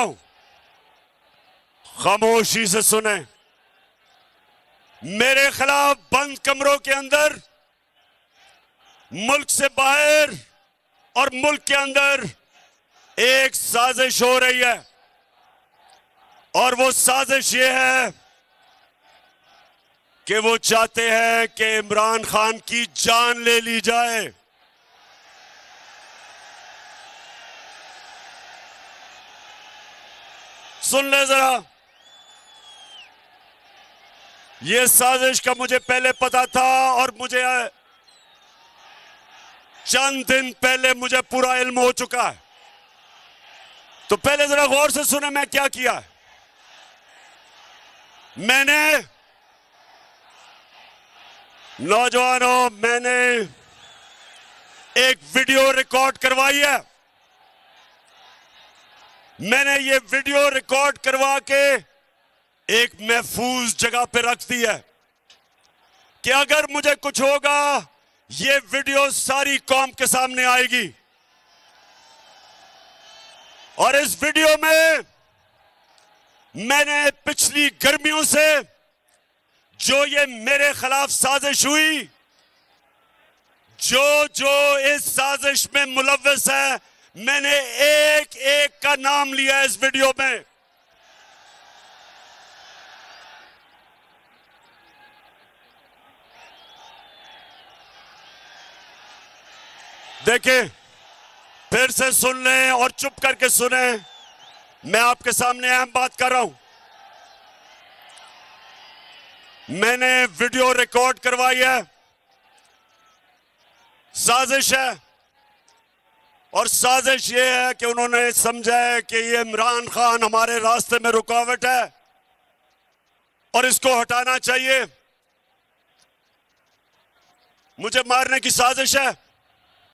हूं, खामोशी से सुने। मेरे खिलाफ बंद कमरों के अंदर, मुल्क से बाहर और मुल्क के अंदर एक साजिश हो रही है, और वो साजिश ये है कि वो चाहते हैं कि इमरान खान की जान ले ली जाए। सुन ले जरा, ये साजिश का मुझे पहले पता था, और मुझे चंद दिन पहले मुझे पूरा इल्म हो चुका है। तो पहले जरा गौर से सुने मैं क्या किया है। मैंने, नौजवानों, मैंने एक वीडियो रिकॉर्ड करवाई है। मैंने ये वीडियो रिकॉर्ड करवा के एक महफूज जगह पे रख दी है कि अगर मुझे कुछ होगा, ये वीडियो सारी कौम के सामने आएगी। और इस वीडियो में मैंने पिछली गर्मियों से जो ये मेरे खिलाफ साजिश हुई, जो जो इस साजिश में मुलव्वस है, मैंने एक एक का नाम लिया इस वीडियो में। देखिए, फिर से सुन लें और चुप करके सुने। मैं आपके सामने अहम बात कर रहा हूं। मैंने वीडियो रिकॉर्ड करवाई है, साजिश है, और साजिश ये है कि उन्होंने समझा है कि ये इमरान खान हमारे रास्ते में रुकावट है और इसको हटाना चाहिए। मुझे मारने की साजिश है।